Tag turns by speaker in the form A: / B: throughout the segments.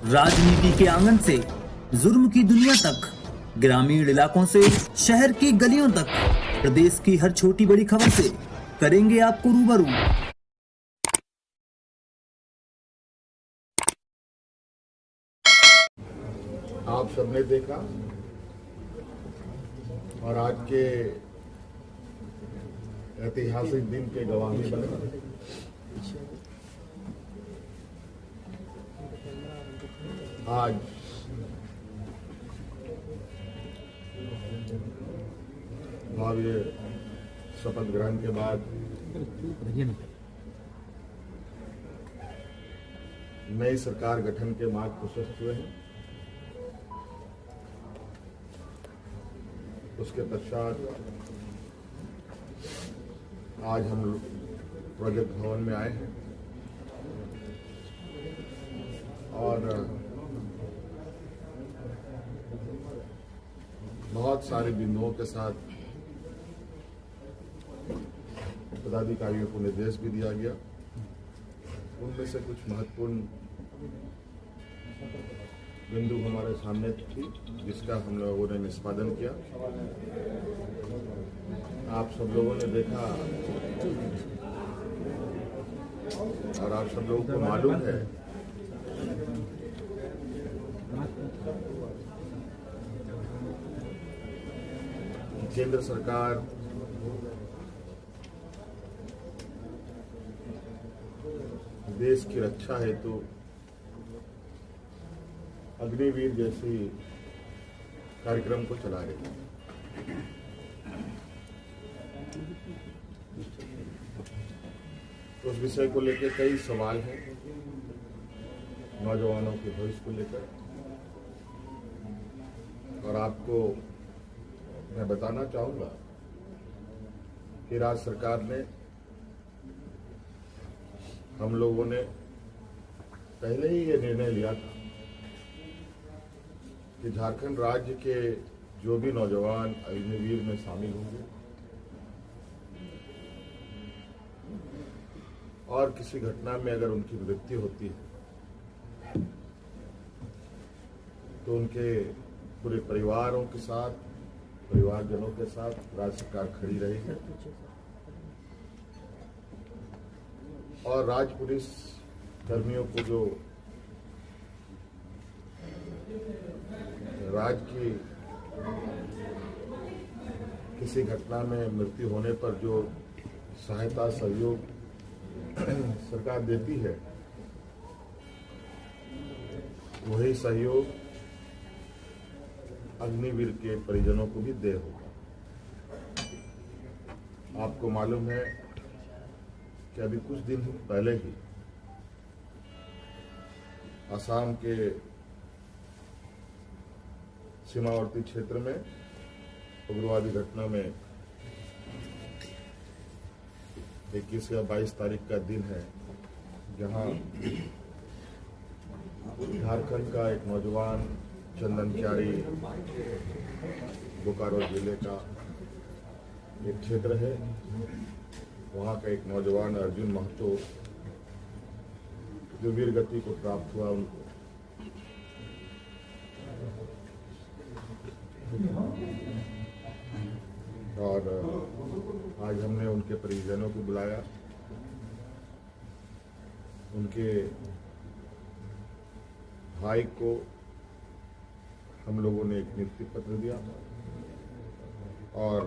A: राजनीति के आंगन से जुर्म की दुनिया तक, ग्रामीण इलाकों से शहर की गलियों तक, प्रदेश की हर छोटी बड़ी खबर से करेंगे आपको रूबरू।
B: आप सबने देखा और आज के ऐतिहासिक दिन के गवाही बने। आज भव्य शपथ ग्रहण के बाद नई सरकार गठन के मार्ग प्रशस्त हुए हैं। उसके पश्चात आज हम प्रोजेक्ट भवन में आए हैं और बहुत सारे बिंदुओं के साथ पदाधिकारियों को निर्देश भी दिया गया। उनमें से कुछ महत्वपूर्ण बिंदु हमारे सामने थी जिसका हम लोगों ने निष्पादन किया। आप सब लोगों ने देखा और आप सब लोगों को मालूम है केंद्र सरकार देश की रक्षा हेतु अग्निवीर जैसी कार्यक्रम को चला रही है। उस विषय को लेकर कई सवाल हैं नौजवानों के भविष्य को लेकर, और आपको मैं बताना चाहूंगा कि राज्य सरकार ने, हम लोगों ने पहले ही ये निर्णय लिया था कि झारखंड राज्य के जो भी नौजवान अग्निवीर में शामिल होंगे और किसी घटना में अगर उनकी मृत्यु होती है तो उनके पूरे परिवारों के साथ, परिवारजनों के साथ राज्य सरकार खड़ी रहेगी और राज्य पुलिस कर्मियों को जो राज्य की किसी घटना में मृत्यु होने पर जो सहायता सहयोग सरकार देती है, वही सहयोग अग्निवीर के परिजनों को भी दे होगा। आपको मालूम है कि अभी कुछ दिन पहले ही असम के सीमावर्ती क्षेत्र में उग्रवादी घटना में 21 या 22 तारीख का दिन है, जहां झारखंड का एक नौजवान चंदन क्यारी, बोकारो जिले का एक क्षेत्र है, वहां का एक नौजवान अर्जुन महतो जो वीर गति को प्राप्त हुआ, उनको और आज हमने उनके परिजनों को बुलाया। उनके भाई को हम लोगों ने एक नियुक्ति पत्र दिया और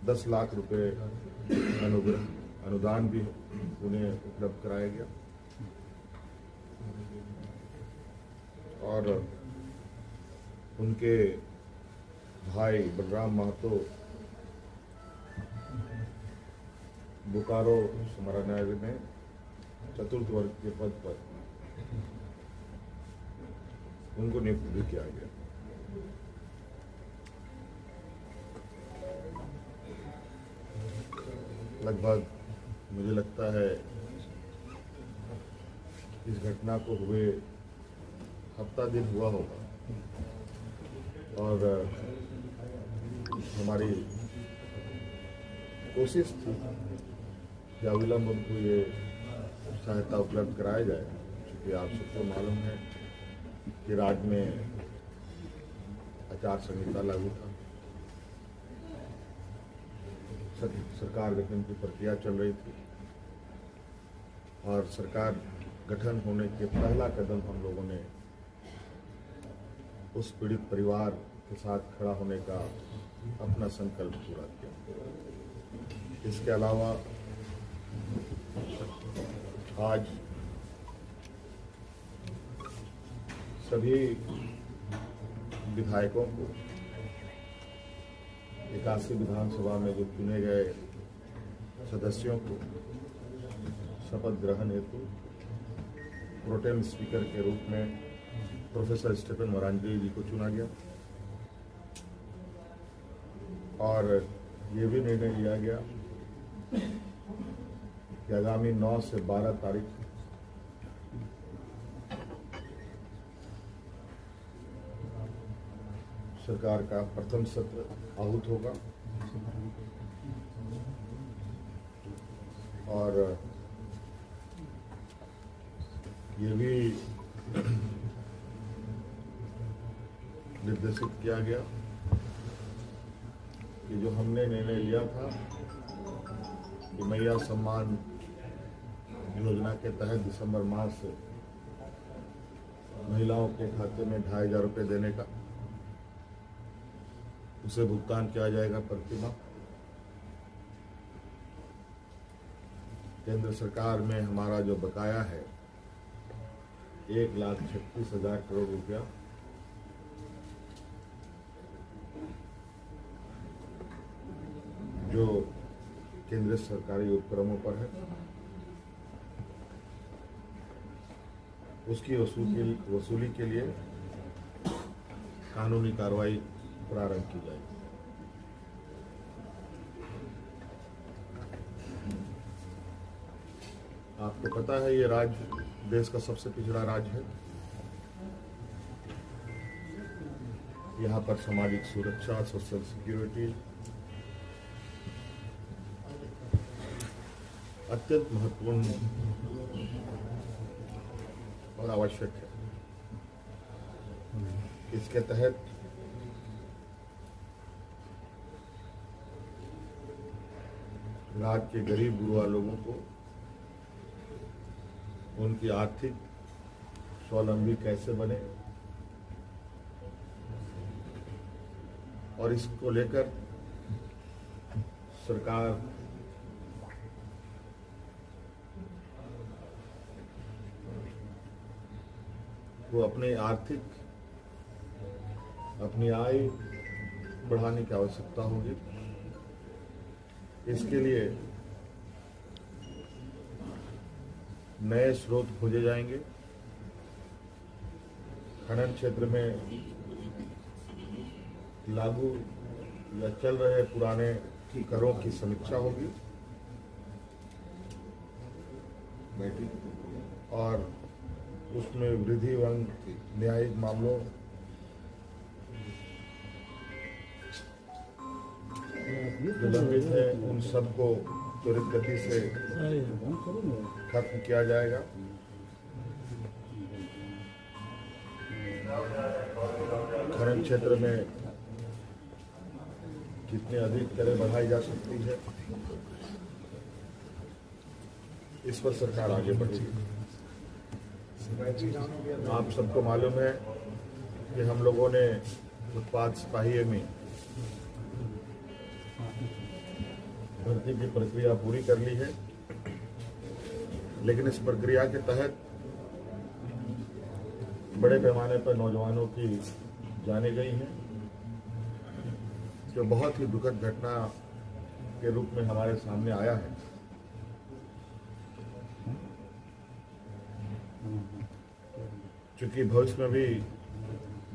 B: 10 लाख रुपए अनुदान भी उन्हें उपलब्ध कराया गया और उनके भाई बलराम महतो बोकारो समाहरणालय में चतुर्थ वर्ग के पद पर उनको नियुक्त भी किया गया। लगभग मुझे लगता है इस घटना को हुए हफ्ता दिन हुआ होगा और हमारी कोशिश थी कि अविलंब उनको ये सहायता उपलब्ध कराया जाए। कि आप सबको मालूम है कि राज्य में आचार संहिता लागू था। सरकार गठन की प्रक्रिया चल रही थी और सरकार गठन होने के पहला कदम हम लोगों ने उस पीड़ित परिवार के साथ खड़ा होने का अपना संकल्प पूरा किया। इसके अलावा आज सभी विधायकों को 81 विधानसभा में जो चुने गए सदस्यों को शपथ ग्रहण हेतु प्रोटेम स्पीकर के रूप में प्रोफेसर स्टीफन मरांडी जी को चुना गया और ये भी निर्णय लिया गया कि आगामी 9 से 12 तारीख सरकार का प्रथम सत्र आहूत होगा और ये भी निर्देशित किया गया कि जो हमने निर्णय लिया था कि मैया सम्मान योजना के तहत दिसंबर माह से महिलाओं के खाते में 2,500 रुपये देने का, उसे भुगतान किया जाएगा प्रति माह। केंद्र सरकार में हमारा जो बकाया है 1,36,000 करोड़ रुपया, जो केंद्रीय सरकारी उपक्रमों पर है, उसकी वसूली के लिए कानूनी कार्रवाई प्रारंभ की जाएगी। आपको पता है ये राज्य देश का सबसे पिछड़ा राज्य है। यहाँ पर सामाजिक सुरक्षा, सोशल सिक्योरिटी अत्यंत महत्वपूर्ण और आवश्यक है। इसके तहत राज्य के गरीब गुरुआ लोगों को उनकी आर्थिक स्वावलंबी कैसे बने और इसको लेकर सरकार को अपनी आय बढ़ाने की आवश्यकता होगी। इसके लिए नए स्रोत खोजे जाएंगे। खनन क्षेत्र में लागू या चल रहे पुराने करों की समीक्षा होगी और उसमें वृद्धि एवं न्यायिक मामलों जो लंबित है उन सबको त्वरित गति से खत्म किया जाएगा। खनन क्षेत्र में कितनी अधिक दरें बढ़ाई जा सकती है, इस पर सरकार आगे बढ़ेगी। आप सबको मालूम है कि हम लोगों ने उत्पाद सिपाही में भर्ती की प्रक्रिया पूरी कर ली है, लेकिन इस प्रक्रिया के तहत बड़े पैमाने पर नौजवानों की जाने गई है, जो बहुत ही दुखद घटना के रूप में हमारे सामने आया है। क्योंकि भविष्य में भी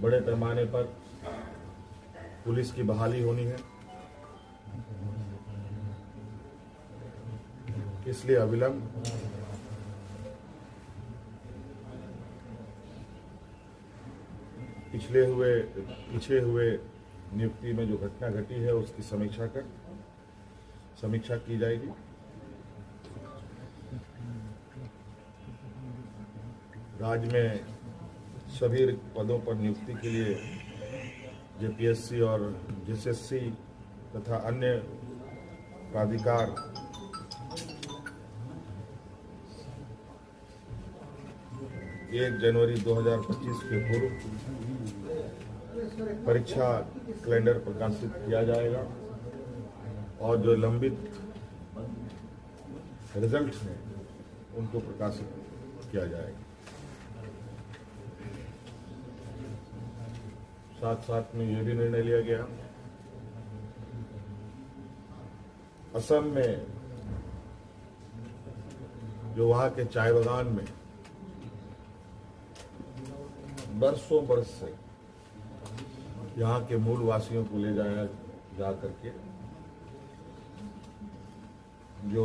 B: बड़े पैमाने पर पुलिस की बहाली होनी है, इसलिए अविलंब पिछले हुए नियुक्ति में जो घटना घटी है उसकी समीक्षा की जाएगी राज्य में सभी रिक्त पदों पर नियुक्ति के लिए जेपीएससी और जेएसएससी तथा अन्य प्राधिकार 1 जनवरी 2025 के पूर्व परीक्षा कैलेंडर प्रकाशित किया जाएगा और जो लंबित रिजल्ट हैं उनको प्रकाशित किया जाएगा। साथ साथ में ये भी निर्णय लिया गया असम में जो वहां के चाय बागान में बरसों बरस से यहाँ के मूल वासियों को ले जाया जा करके जो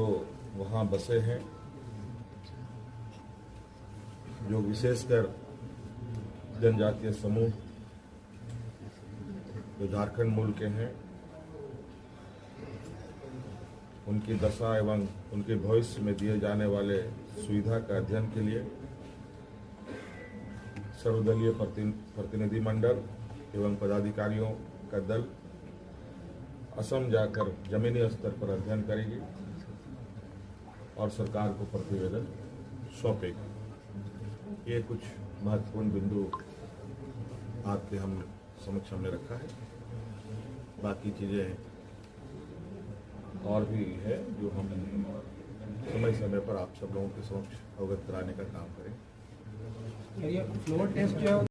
B: वहाँ बसे हैं, जो विशेषकर जनजातीय समूह जो झारखंड मूल के हैं, उनकी दशा एवं उनके भविष्य में दिए जाने वाले सुविधा का अध्ययन के लिए सर्वदलीय प्रतिनिधि मंडल एवं पदाधिकारियों का दल असम जाकर जमीनी स्तर पर अध्ययन करेगी और सरकार को प्रतिवेदन सौंपेगी। ये कुछ महत्वपूर्ण बिंदु आपके हम समक्ष हमने रखा है। बाकी चीजें और भी है जो हम समय समय पर आप सब लोगों के समक्ष अवगत कराने का काम करें।
C: ये फ्लोर टेस्ट जो है